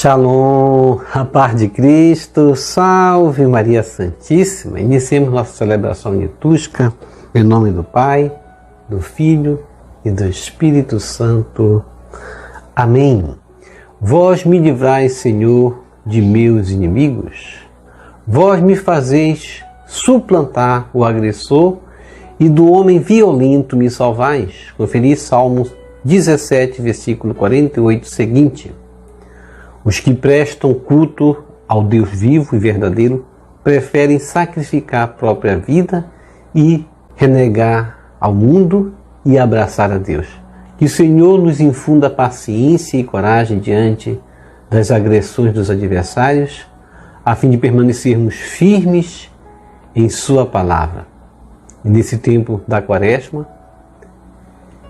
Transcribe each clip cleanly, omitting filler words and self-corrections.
Shalom, a paz de Cristo, salve Maria Santíssima. Iniciemos nossa celebração litúrgica em nome do Pai, do Filho e do Espírito Santo. Amém. Vós me livrais, Senhor, de meus inimigos. Vós me fazeis suplantar o agressor e do homem violento me salvais. Conferi Salmos 17, versículo 48 seguinte. Os que prestam culto ao Deus vivo e verdadeiro preferem sacrificar a própria vida e renegar ao mundo e abraçar a Deus. Que o Senhor nos infunda paciência e coragem diante das agressões dos adversários, a fim de permanecermos firmes em Sua palavra. E nesse tempo da Quaresma,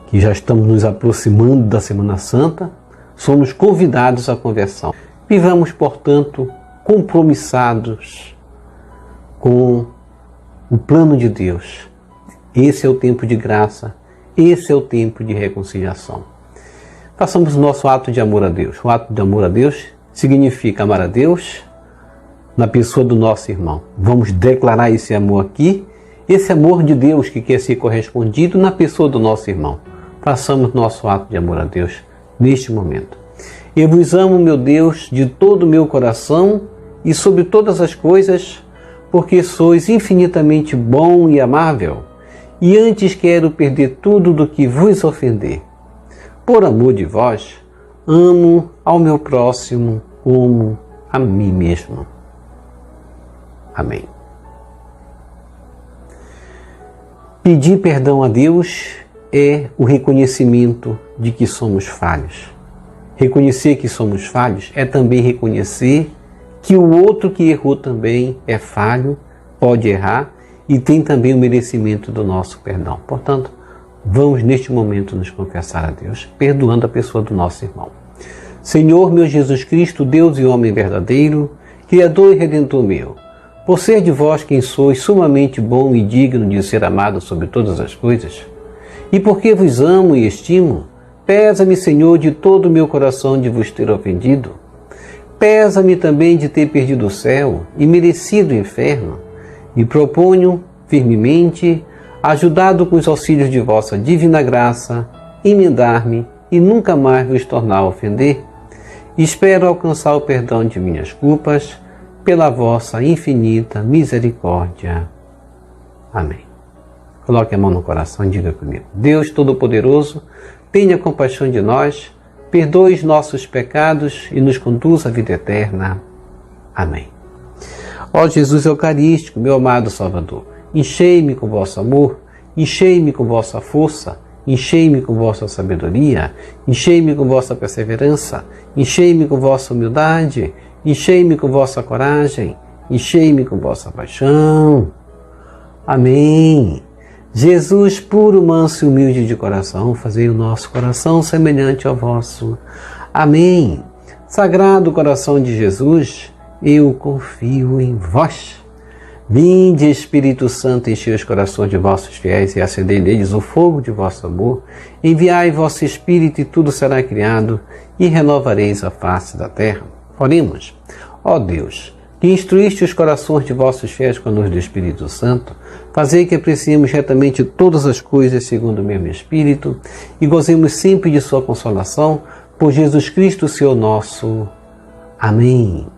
que já estamos nos aproximando da Semana Santa, somos convidados à conversão. Vivamos, portanto, compromissados com o plano de Deus. Esse é o tempo de graça, esse é o tempo de reconciliação. Façamos o nosso ato de amor a Deus. O ato de amor a Deus significa amar a Deus na pessoa do nosso irmão. Vamos declarar esse amor aqui, esse amor de Deus que quer ser correspondido na pessoa do nosso irmão. Façamos nosso ato de amor a Deus neste momento. Eu vos amo, meu Deus, de todo o meu coração e sobre todas as coisas, porque sois infinitamente bom e amável, e antes quero perder tudo do que vos ofender. Por amor de vós, amo ao meu próximo como a mim mesmo. Amém. Pedir perdão a Deus é o reconhecimento de que somos falhos. Reconhecer que somos falhos é também reconhecer que o outro que errou também é falho, pode errar e tem também o merecimento do nosso perdão. Portanto, vamos neste momento nos confessar a Deus, perdoando a pessoa do nosso irmão. Senhor, meu Jesus Cristo, Deus e homem verdadeiro, Criador e Redentor meu, por ser de vós quem sois sumamente bom e digno de ser amado sobre todas as coisas, e porque vos amo e estimo, pesa-me, Senhor, de todo o meu coração de vos ter ofendido. Pesa-me também de ter perdido o céu e merecido o inferno. E proponho firmemente, ajudado com os auxílios de vossa divina graça, emendar-me e nunca mais vos tornar a ofender. Espero alcançar o perdão de minhas culpas pela vossa infinita misericórdia. Amém. Coloque a mão no coração e diga comigo. Deus Todo-Poderoso, tenha compaixão de nós, perdoe os nossos pecados e nos conduza à vida eterna. Amém. Ó Jesus Eucarístico, meu amado Salvador, enchei-me com vosso amor, enchei-me com vossa força, enchei-me com vossa sabedoria, enchei-me com vossa perseverança, enchei-me com vossa humildade, enchei-me com vossa coragem, enchei-me com vossa paixão. Amém. Jesus, puro, manso e humilde de coração, fazei o nosso coração semelhante ao vosso. Amém. Sagrado coração de Jesus, eu confio em vós. Vinde, Espírito Santo, enchei os corações de vossos fiéis e acendei neles o fogo de vosso amor. Enviai vosso Espírito e tudo será criado e renovareis a face da terra. Oremos. Ó Deus, que instruíste os corações de vossos fiéis com a luz do Espírito Santo, fazei que apreciemos retamente todas as coisas segundo o mesmo Espírito e gozemos sempre de sua consolação, por Jesus Cristo, Senhor nosso. Amém.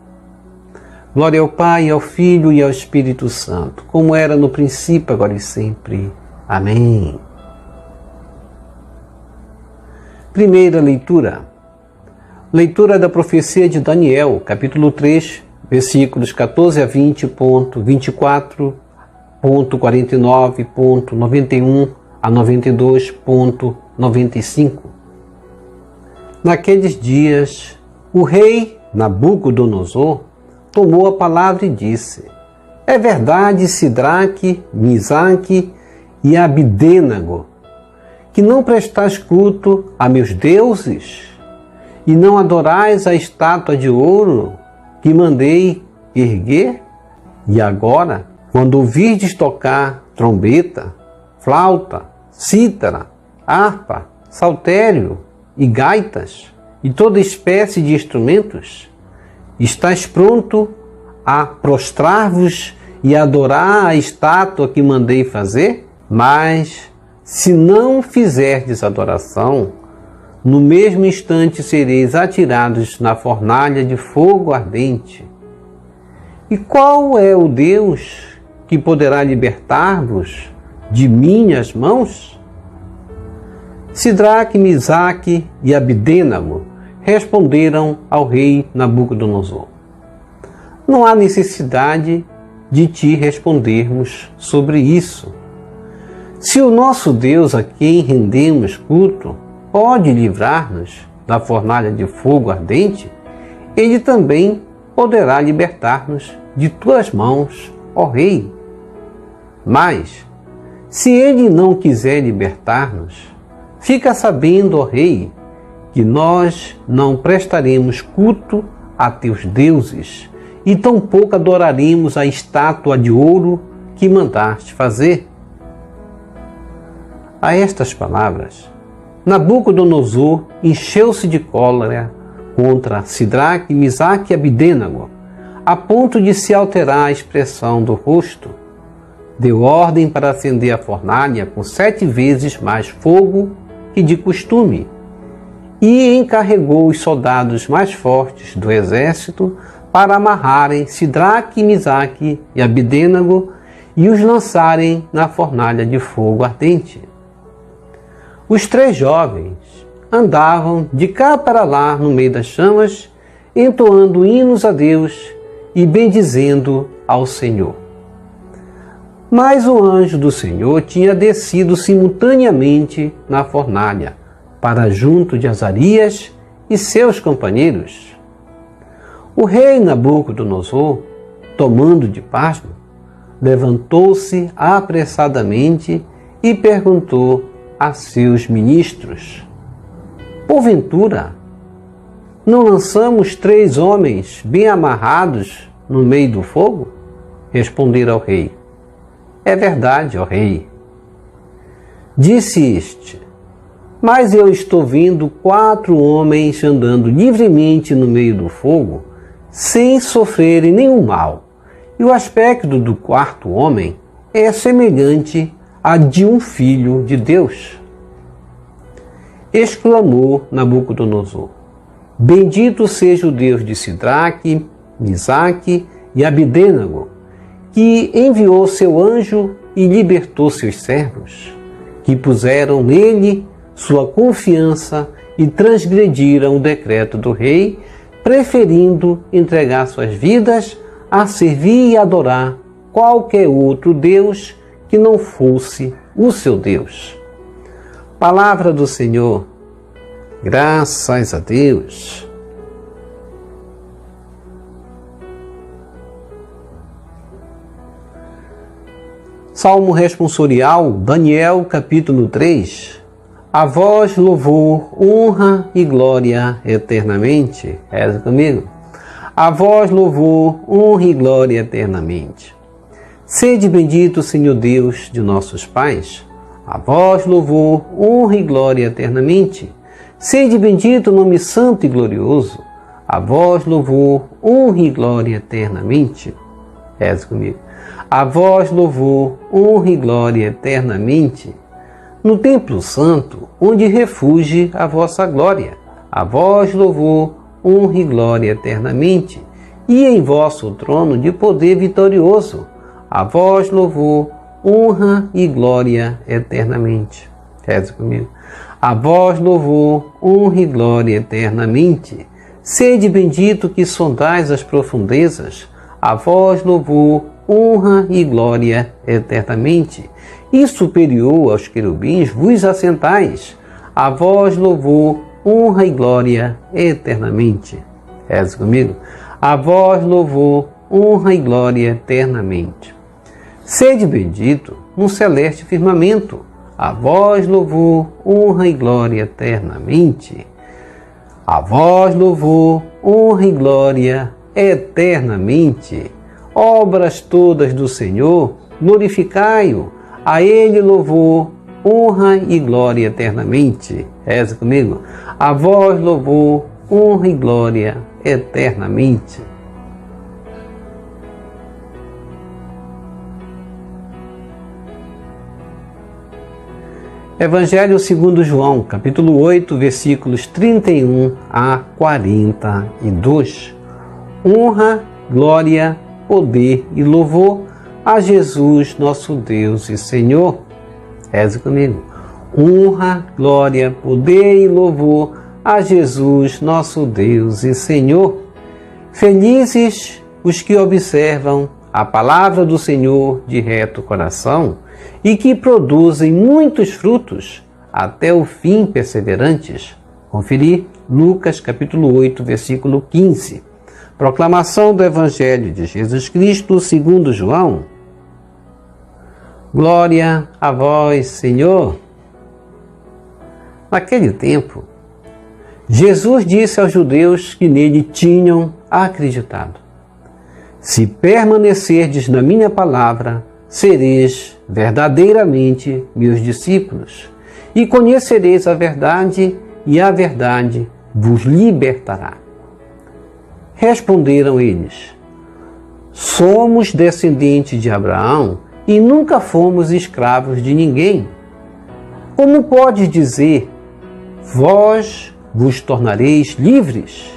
Glória ao Pai, ao Filho e ao Espírito Santo, como era no princípio, agora e sempre. Amém. Primeira leitura. Leitura da profecia de Daniel, capítulo 3, versículos 14 a 20, 24, 49, 91 a 92, 95. Naqueles dias, o rei Nabucodonosor tomou a palavra e disse: É verdade, Sidraque, Misaque e Abdênago, que não prestais culto a meus deuses e não adorais a estátua de ouro que mandei erguer? E agora, quando ouvirdes tocar trombeta, flauta, cítara, harpa, saltério e gaitas e toda espécie de instrumentos, Estais pronto a prostrar-vos e adorar a estátua que mandei fazer? Mas, se não fizerdes adoração, no mesmo instante sereis atirados na fornalha de fogo ardente. E qual é o Deus que poderá libertar-vos de minhas mãos? Sidraque, Misaque e Abdênago responderam ao rei Nabucodonosor: não há necessidade de te respondermos sobre isso. Se o nosso Deus, a quem rendemos culto, pode livrar-nos da fornalha de fogo ardente, ele também poderá libertar-nos de tuas mãos, ó rei. Mas, se ele não quiser libertar-nos, fica sabendo, ó rei, que nós não prestaremos culto a teus deuses e tampouco adoraremos a estátua de ouro que mandaste fazer. A estas palavras, Nabucodonosor encheu-se de cólera contra Sidraque, Misaque e Abdênago, a ponto de se alterar a expressão do rosto. Deu ordem para acender a fornalha com 7 vezes mais fogo que de costume, e encarregou os soldados mais fortes do exército para amarrarem Sidraque, Misaque e Abdênago e os lançarem na fornalha de fogo ardente. Os 3 jovens andavam de cá para lá no meio das chamas, entoando hinos a Deus e bendizendo ao Senhor. Mas o anjo do Senhor tinha descido simultaneamente na fornalha, para junto de Azarias e seus companheiros. O rei Nabucodonosor, tomando de pasmo, levantou-se apressadamente e perguntou a seus ministros: porventura, não lançamos 3 homens bem amarrados no meio do fogo? Responderam ao rei: é verdade, ó rei. Disse este: mas eu estou vendo 4 homens andando livremente no meio do fogo, sem sofrerem nenhum mal. E o aspecto do 4º homem é semelhante a de um filho de Deus. Exclamou Nabucodonosor: bendito seja o Deus de Sidraque, Misaque e Abdênago, que enviou seu anjo e libertou seus servos, que puseram nele sua confiança e transgrediram o decreto do rei, preferindo entregar suas vidas a servir e adorar qualquer outro Deus que não fosse o seu Deus. Palavra do Senhor. Graças a Deus. Salmo responsorial, Daniel, capítulo 3. A vós louvor, honra e glória eternamente. Reza comigo. A vós louvor, honra e glória eternamente. Sede bendito, Senhor Deus de nossos pais. A vós louvor, honra e glória eternamente. Sede bendito o nome santo e glorioso. A vós louvor, honra e glória eternamente. Reza comigo. A vós louvor, honra e glória eternamente. No templo santo, onde refugie a vossa glória, a vós louvor, honra e glória eternamente, e em vosso trono de poder vitorioso, a vós louvor, honra e glória eternamente. Reza comigo. A vós louvor, honra e glória eternamente. Sede bendito que sondais as profundezas, a vós louvor, honra e glória eternamente. E superior aos querubins vos assentais, a vós louvor, honra e glória eternamente. Reza comigo. A vós louvor, honra e glória eternamente. Sede bendito no celeste firmamento, a vós louvor, honra e glória eternamente. A vós louvor, honra e glória eternamente. Obras todas do Senhor, glorificai-o, a Ele louvor, honra e glória eternamente. Reza comigo. A vós louvor, honra e glória eternamente. Evangelho segundo João, capítulo 8, versículos 31 a 42. Honra, glória, poder e louvor a Jesus, nosso Deus e Senhor. Reze comigo. Honra, glória, poder e louvor a Jesus, nosso Deus e Senhor. Felizes os que observam a palavra do Senhor de reto coração e que produzem muitos frutos até o fim perseverantes. Conferir Lucas capítulo 8, versículo 15. Proclamação do Evangelho de Jesus Cristo segundo João. Glória a vós, Senhor. Naquele tempo, Jesus disse aos judeus que nele tinham acreditado: se permanecerdes na minha palavra, sereis verdadeiramente meus discípulos, e conhecereis a verdade, e a verdade vos libertará. Responderam eles: somos descendentes de Abraão e nunca fomos escravos de ninguém. Como pode dizer, vós vos tornareis livres?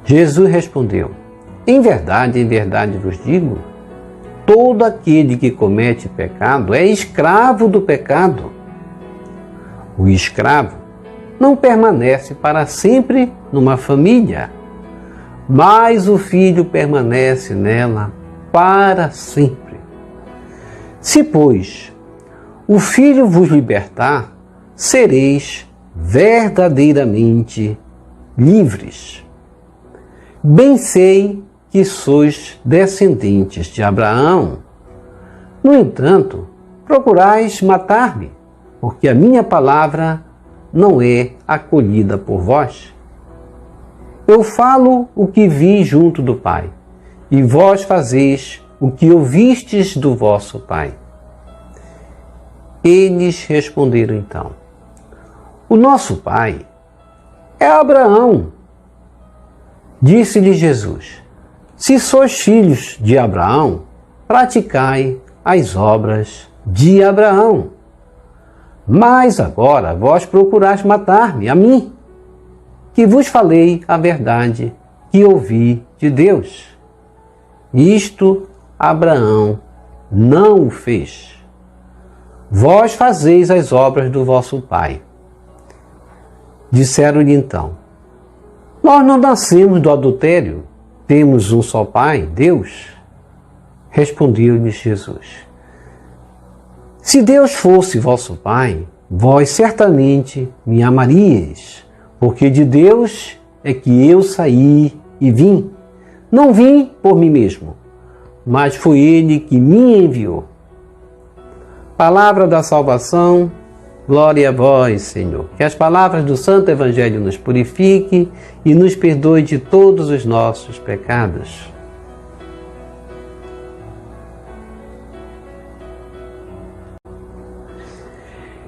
Jesus respondeu: em verdade vos digo, todo aquele que comete pecado é escravo do pecado. O escravo não permanece para sempre numa família, mas o filho permanece nela para sempre. Se, pois, o filho vos libertar, sereis verdadeiramente livres. Bem sei que sois descendentes de Abraão. No entanto, procurais matar-me, porque a minha palavra não é acolhida por vós. Eu falo o que vi junto do Pai, e vós fazeis o que ouvistes do vosso pai. Eles responderam então: o nosso pai é Abraão. Disse-lhe Jesus: se sois filhos de Abraão, praticai as obras de Abraão. Mas agora vós procurais matar-me, a mim, que vos falei a verdade que ouvi de Deus. Isto Abraão não o fez. Vós fazeis as obras do vosso pai. Disseram-lhe então: nós não nascemos do adultério, temos um só pai, Deus. Respondeu-lhes Jesus: se Deus fosse vosso pai, vós certamente me amaríeis, porque de Deus é que eu saí e vim. Não vim por mim mesmo, mas foi Ele que me enviou. Palavra da salvação, glória a vós, Senhor. Que as palavras do Santo Evangelho nos purifiquem e nos perdoe de todos os nossos pecados.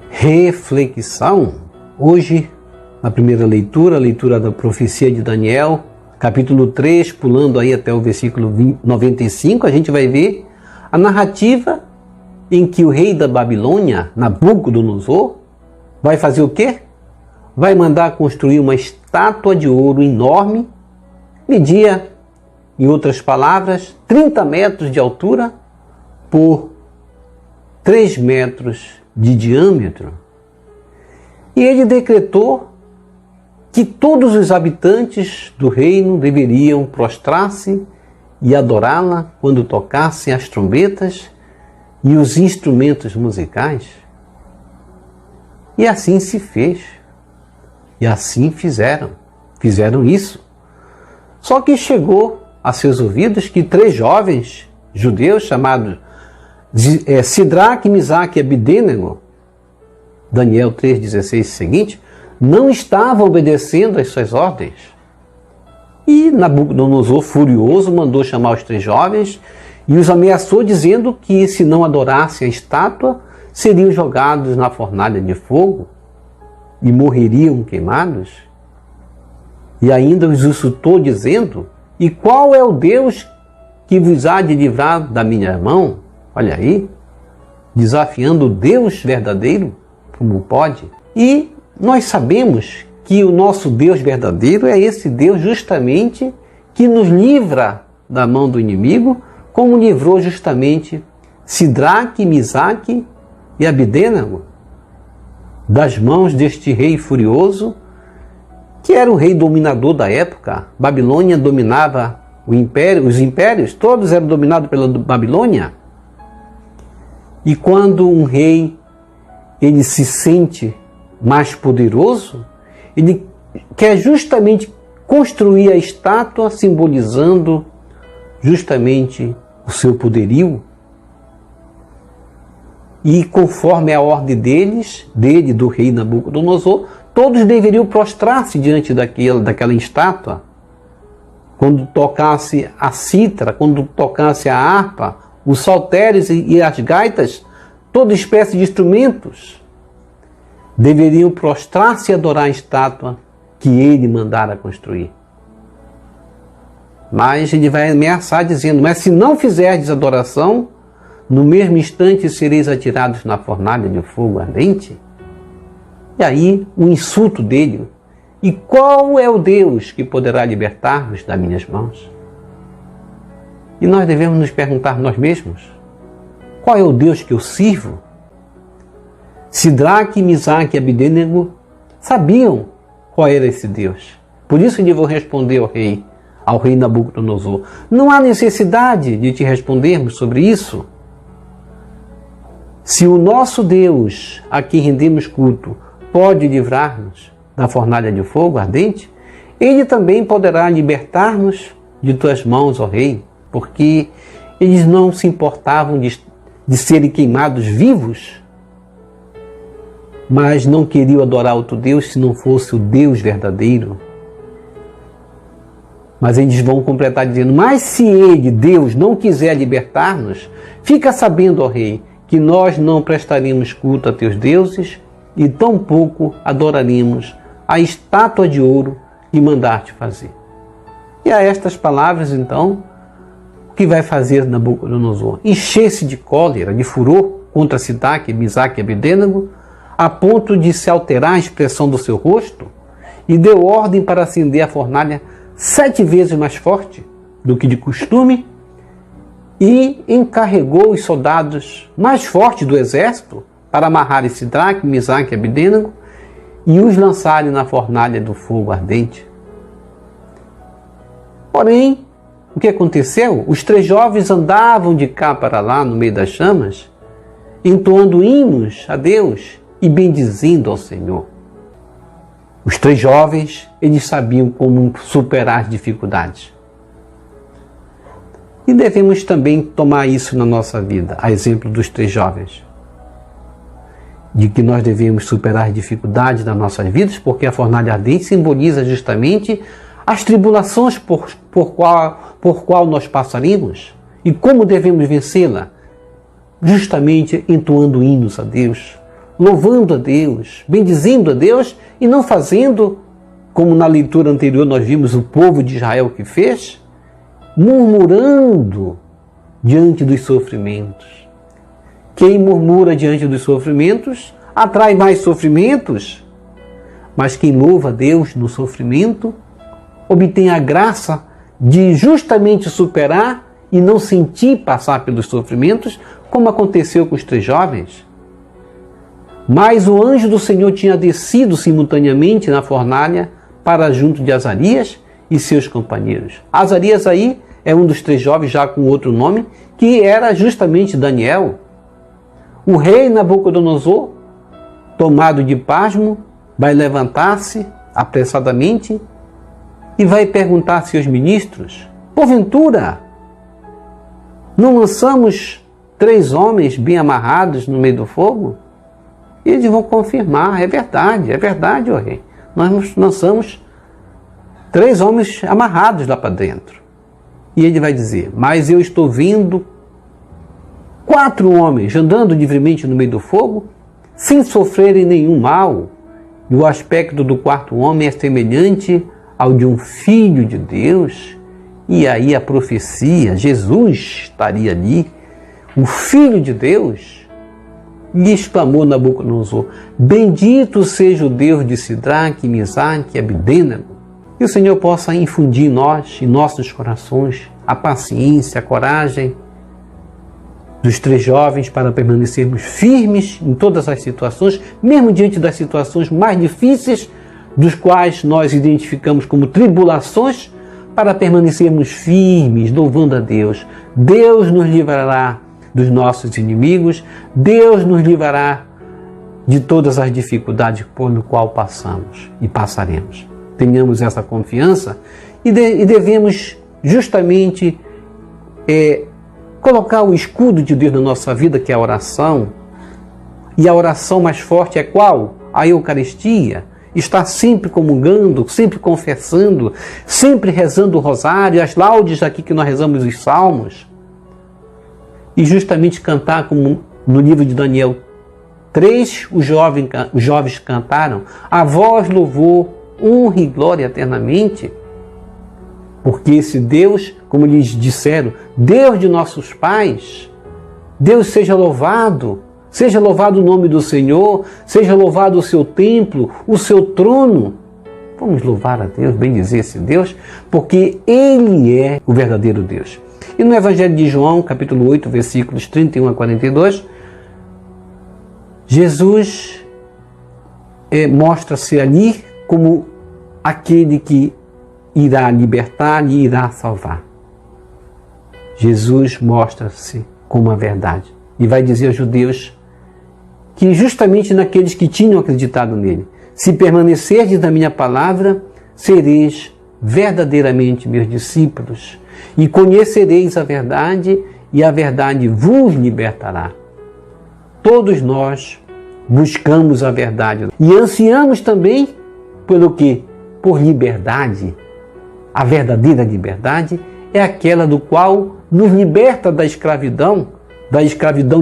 Reflexão. Hoje, na primeira leitura, a leitura da profecia de Daniel, capítulo 3, pulando aí até o versículo 95, a gente vai ver a narrativa em que o rei da Babilônia, Nabucodonosor, vai fazer o quê? Vai mandar construir uma estátua de ouro enorme, media, em outras palavras, 30 metros de altura por 3 metros de diâmetro. E ele decretou que todos os habitantes do reino deveriam prostrar-se e adorá-la quando tocassem as trombetas e os instrumentos musicais. E assim se fez. E assim fizeram isso. Só que chegou a seus ouvidos que 3 jovens judeus chamados Sidraque, Misaque e Abidênego, Daniel 3,16 seguinte, não estavam obedecendo às suas ordens. E Nabucodonosor, furioso, mandou chamar os 3 jovens e os ameaçou, dizendo que se não adorassem a estátua, seriam jogados na fornalha de fogo e morreriam queimados. E ainda os insultou, dizendo: e qual é o Deus que vos há de livrar da minha mão? Olha aí, desafiando o Deus verdadeiro, como pode? E nós sabemos que o nosso Deus verdadeiro é esse Deus justamente que nos livra da mão do inimigo, como livrou justamente Sidraque, Misaque e Abdênego das mãos deste rei furioso, que era o rei dominador da época. Babilônia dominava o império, os impérios, todos eram dominados pela Babilônia. E quando um rei ele se sente mais poderoso, ele quer justamente construir a estátua simbolizando justamente o seu poderio. E conforme a ordem do rei Nabucodonosor, todos deveriam prostrar-se diante daquela estátua. Quando tocasse a cítara, quando tocasse a harpa, os saltérios e as gaitas, toda espécie de instrumentos, deveriam prostrar-se e adorar a estátua que ele mandara construir. Mas ele vai ameaçar dizendo: mas se não fizerdes adoração, no mesmo instante sereis atirados na fornalha de fogo ardente. E aí o insulto dele: e qual é o Deus que poderá libertar-vos das minhas mãos? E nós devemos nos perguntar nós mesmos: qual é o Deus que eu sirvo? Sidraque, Misaque e Abdênego sabiam qual era esse Deus. Por isso lhe vou responder ao rei Nabucodonosor. Não há necessidade de te respondermos sobre isso. Se o nosso Deus, a quem rendemos culto, pode livrar-nos da fornalha de fogo ardente, ele também poderá libertar-nos de tuas mãos, ó rei, porque eles não se importavam de serem queimados vivos, mas não queriam adorar outro Deus se não fosse o Deus verdadeiro. Mas eles vão completar dizendo: mas se ele, Deus, não quiser libertar-nos, fica sabendo, ó rei, que nós não prestaremos culto a teus deuses e tampouco adoraremos a estátua de ouro que mandaste fazer. E a estas palavras, então, o que vai fazer Nabucodonosor? Encher-se de cólera, de furor contra Sidraque, Misaque e Abdênego, a ponto de se alterar a expressão do seu rosto, e deu ordem para acender a fornalha 7 vezes mais forte do que de costume, e encarregou os soldados mais fortes do exército para amarrarem Sidraque, Misaque e Abdênego e os lançarem na fornalha do fogo ardente. Porém, o que aconteceu? Os 3 jovens andavam de cá para lá no meio das chamas, entoando hinos a Deus e bendizendo ao Senhor. Os 3 jovens, eles sabiam como superar as dificuldades. E devemos também tomar isso na nossa vida, a exemplo dos 3 jovens. De que nós devemos superar as dificuldades das nossas vidas, porque a fornalha ardente simboliza justamente as tribulações por qual nós passaremos. E como devemos vencê-la? Justamente entoando hinos a Deus, louvando a Deus, bendizendo a Deus e não fazendo, como na leitura anterior nós vimos o povo de Israel que fez, murmurando diante dos sofrimentos. Quem murmura diante dos sofrimentos atrai mais sofrimentos, mas quem louva a Deus no sofrimento obtém a graça de justamente superar e não sentir passar pelos sofrimentos, como aconteceu com os 3 jovens. Mas o anjo do Senhor tinha descido simultaneamente na fornalha para junto de Azarias e seus companheiros. Azarias aí é um dos 3 jovens, já com outro nome, que era justamente Daniel. O rei Nabucodonosor, tomado de pasmo, vai levantar-se apressadamente e vai perguntar a seus ministros: porventura, não lançamos 3 homens bem amarrados no meio do fogo? E eles vão confirmar: é verdade, ó rei. Nós lançamos 3 homens amarrados lá para dentro. E ele vai dizer: mas eu estou vendo 4 homens andando livremente no meio do fogo, sem sofrerem nenhum mal. E o aspecto do 4º homem é semelhante ao de um Filho de Deus, e aí a profecia, Jesus estaria ali, o Filho de Deus, e exclamou Nabucodonosor: bendito seja o Deus de Sidraque, Misaque e Abdênego. Que o Senhor possa infundir em nós, em nossos corações, a paciência, a coragem dos 3 jovens para permanecermos firmes em todas as situações, mesmo diante das situações mais difíceis, dos quais nós identificamos como tribulações, para permanecermos firmes, louvando a Deus. Deus nos livrará dos nossos inimigos, Deus nos livrará de todas as dificuldades por qual passamos e passaremos. Tenhamos essa confiança e devemos justamente colocar o escudo de Deus na nossa vida, que é a oração. E a oração mais forte é qual? A Eucaristia. Estar sempre comungando, sempre confessando, sempre rezando o rosário, as laudes aqui que nós rezamos os salmos. E justamente cantar, como no livro de Daniel 3, os jovens cantaram: a vós louvor, honra e glória eternamente. Porque esse Deus, como lhes disseram, Deus de nossos pais, Deus seja louvado o nome do Senhor, seja louvado o seu templo, o seu trono. Vamos louvar a Deus, bendizer esse Deus, porque Ele é o verdadeiro Deus. E no Evangelho de João, capítulo 8, versículos 31 a 42, Jesus mostra-se ali como aquele que irá libertar e irá salvar. Jesus mostra-se como a verdade e vai dizer aos judeus que justamente naqueles que tinham acreditado nele: se permanecerdes na minha palavra, sereis verdadeiramente meus discípulos e conhecereis a verdade, e a verdade vos libertará. Todos nós buscamos a verdade e ansiamos também pelo quê? Por liberdade. A verdadeira liberdade é aquela do qual nos liberta da escravidão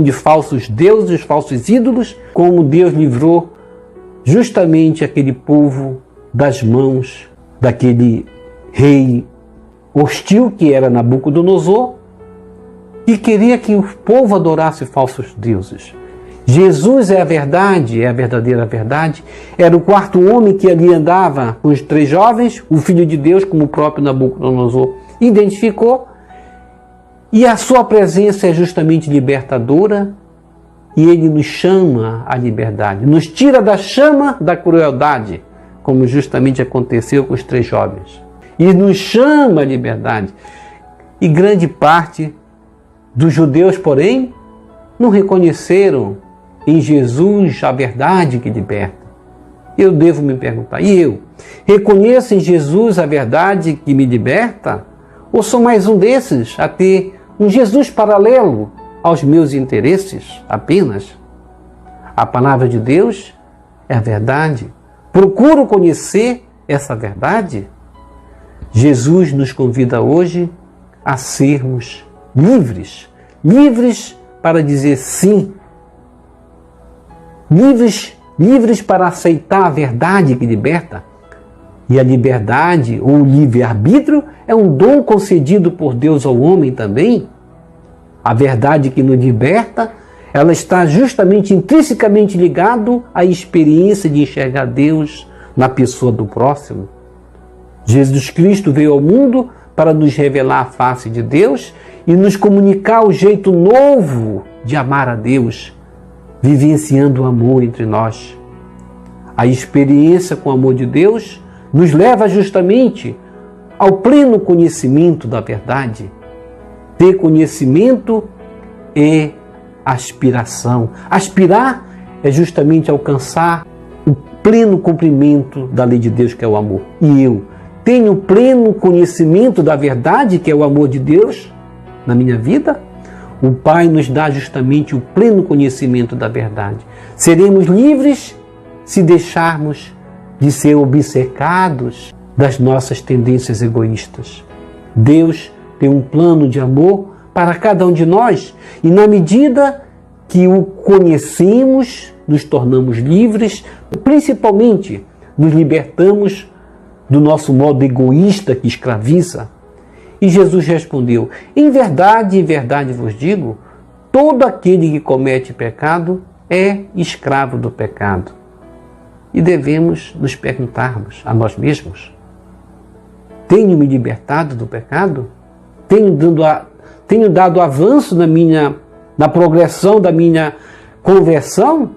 de falsos deuses, falsos ídolos, como Deus livrou justamente aquele povo das mãos daquele rei hostil que era Nabucodonosor, que queria que o povo adorasse falsos deuses. Jesus é a verdade, é a verdadeira verdade. Era o 4º homem que ali andava com os 3 jovens, o Filho de Deus, como o próprio Nabucodonosor identificou. E a sua presença é justamente libertadora, e ele nos chama à liberdade, nos tira da chama da crueldade, como justamente aconteceu com os 3 jovens. E nos chama à liberdade. E grande parte dos judeus, porém, não reconheceram em Jesus a verdade que liberta. Eu devo me perguntar: e eu? Reconheço em Jesus a verdade que me liberta? Ou sou mais um desses a ter um Jesus paralelo aos meus interesses apenas? A palavra de Deus é a verdade. Procuro conhecer essa verdade. Jesus nos convida hoje a sermos livres. Livres para dizer sim. Livres para aceitar a verdade que liberta. E a liberdade, ou o livre-arbítrio, é um dom concedido por Deus ao homem também. A verdade que nos liberta, ela está justamente intrinsecamente ligado à experiência de enxergar Deus na pessoa do próximo. Jesus Cristo veio ao mundo para nos revelar a face de Deus e nos comunicar o jeito novo de amar a Deus, vivenciando o amor entre nós. A experiência com o amor de Deus nos leva justamente ao pleno conhecimento da verdade. Ter conhecimento é aspiração. Aspirar é justamente alcançar o pleno cumprimento da lei de Deus, que é o amor. E eu tenho pleno conhecimento da verdade, que é o amor de Deus, na minha vida. O Pai nos dá justamente o pleno conhecimento da verdade. Seremos livres se deixarmos de ser obcecados das nossas tendências egoístas. Deus tem um plano de amor para cada um de nós, e na medida que o conhecemos, nos tornamos livres, principalmente nos libertamos do nosso modo egoísta que escraviza? E Jesus respondeu: em verdade vos digo, todo aquele que comete pecado é escravo do pecado. E devemos nos perguntarmos a nós mesmos: tenho me libertado do pecado? Tenho dado avanço na progressão da minha conversão?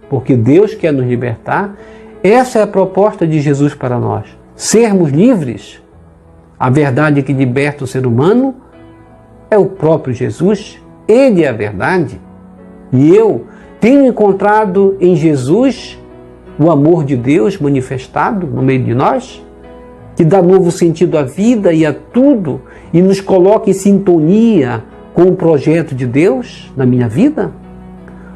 Porque Deus quer nos libertar. Essa é a proposta de Jesus para nós. Sermos livres. A verdade que liberta o ser humano é o próprio Jesus. Ele é a verdade. E eu tenho encontrado em Jesus o amor de Deus manifestado no meio de nós, que dá novo sentido à vida e a tudo, e nos coloca em sintonia com o projeto de Deus na minha vida.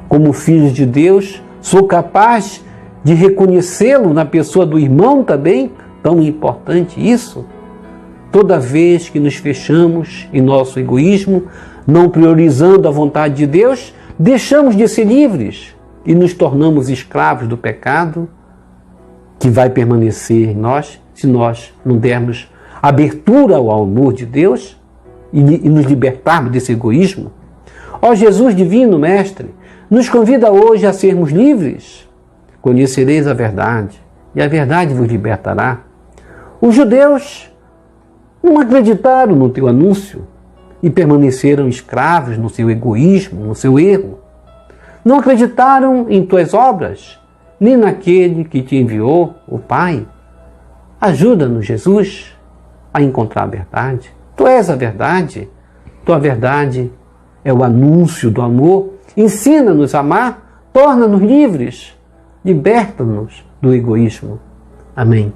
Como filho de Deus, sou capaz de reconhecê-lo na pessoa do irmão também, tão importante isso. Toda vez que nos fechamos em nosso egoísmo, não priorizando a vontade de Deus, deixamos de ser livres e nos tornamos escravos do pecado que vai permanecer em nós se nós não dermos abertura ao amor de Deus e nos libertarmos desse egoísmo. Ó Jesus Divino Mestre, nos convida hoje a sermos livres. Conhecereis a verdade, e a verdade vos libertará. Os judeus não acreditaram no teu anúncio e permaneceram escravos no seu egoísmo, no seu erro. Não acreditaram em tuas obras, nem naquele que te enviou, o Pai. Ajuda-nos, Jesus, a encontrar a verdade. Tu és a verdade. Tua verdade é o anúncio do amor. Ensina-nos a amar, torna-nos livres, liberta-nos do egoísmo. Amém.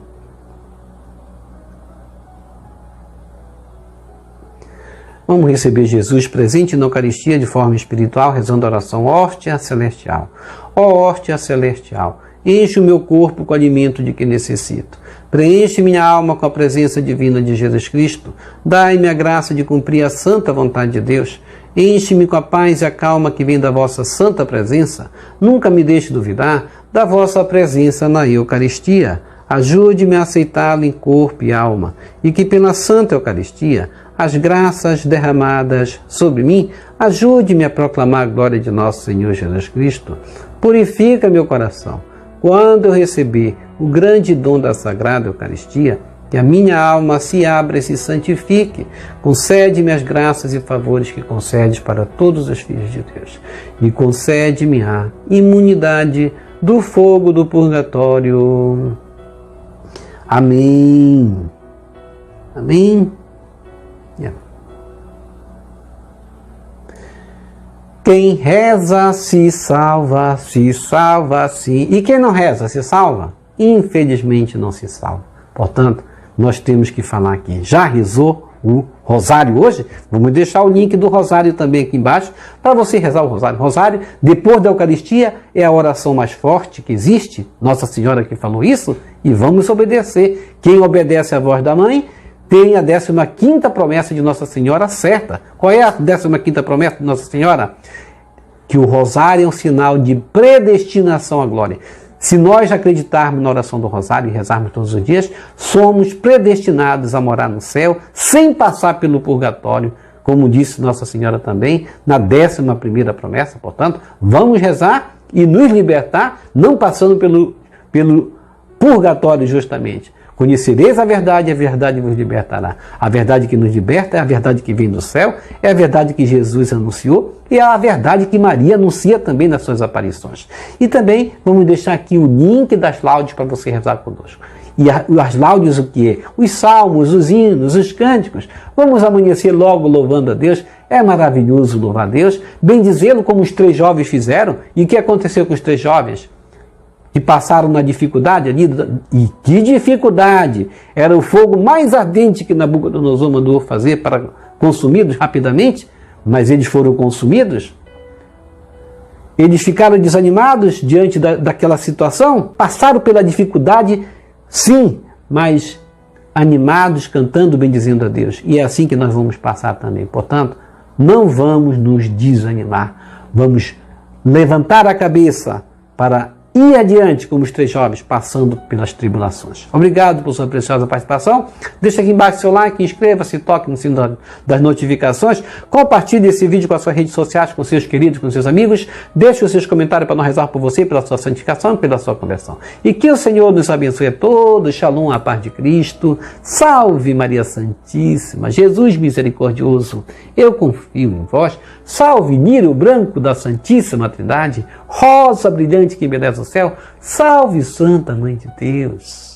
Vamos receber Jesus presente na Eucaristia de forma espiritual, rezando a oração Hóstia Celestial. Ó Hóstia Celestial, enche o meu corpo com o alimento de que necessito. Preenche minha alma com a presença divina de Jesus Cristo. Dai-me a graça de cumprir a santa vontade de Deus. Enche-me com a paz e a calma que vem da vossa santa presença. Nunca me deixe duvidar da vossa presença na Eucaristia. Ajude-me a aceitá-lo em corpo e alma, e que pela Santa Eucaristia, as graças derramadas sobre mim, ajude-me a proclamar a glória de nosso Senhor Jesus Cristo. Purifica meu coração. Quando eu receber o grande dom da Sagrada Eucaristia, que a minha alma se abra e se santifique. Concede-me as graças e favores que concedes para todos os filhos de Deus. E concede-me a imunidade do fogo do purgatório. Amém. Amém. Quem reza se salva sim. E quem não reza se salva? Infelizmente não se salva. Portanto, nós temos que falar aqui. Já rezou o rosário hoje? Vamos deixar o link do rosário também aqui embaixo para você rezar o rosário. Rosário, depois da Eucaristia, é a oração mais forte que existe. Nossa Senhora que falou isso, e vamos obedecer. Quem obedece à voz da mãe tem a 15ª promessa de Nossa Senhora certa. Qual é a 15ª promessa de Nossa Senhora? Que o rosário é um sinal de predestinação à glória. Se nós acreditarmos na oração do rosário e rezarmos todos os dias, somos predestinados a morar no céu sem passar pelo purgatório, como disse Nossa Senhora também na 11ª promessa. Portanto, vamos rezar e nos libertar, não passando pelo purgatório justamente. Conhecereis a verdade vos libertará. A verdade que nos liberta é a verdade que vem do céu, é a verdade que Jesus anunciou e é a verdade que Maria anuncia também nas suas aparições. E também vamos deixar aqui o link das laudes para você rezar conosco. E as laudes o que é? Os salmos, os hinos, os cânticos. Vamos amanhecer logo louvando a Deus. É maravilhoso louvar a Deus, bendizê-lo como os 3 jovens fizeram. E o que aconteceu com os 3 jovens? Que passaram na dificuldade ali, e que dificuldade! Era o fogo mais ardente que Nabucodonosor mandou fazer para consumi-los rapidamente, mas eles foram consumidos. Eles ficaram desanimados diante daquela situação, passaram pela dificuldade, sim, mas animados, cantando, bendizendo a Deus. E é assim que nós vamos passar também. Portanto, não vamos nos desanimar, vamos levantar a cabeça para ir adiante como os 3 jovens, passando pelas tribulações. Obrigado por sua preciosa participação. Deixa aqui embaixo seu like, inscreva-se, toque no sino das notificações, compartilhe esse vídeo com as suas redes sociais, com seus queridos, com seus amigos, deixe os seus comentários para nós rezar por você, pela sua santificação e pela sua conversão. E que o Senhor nos abençoe a todos, shalom, a paz de Cristo, salve Maria Santíssima, Jesus misericordioso, eu confio em vós, salve Nírio branco da Santíssima Trindade, rosa brilhante que embeleza o céu, salve Santa Mãe de Deus.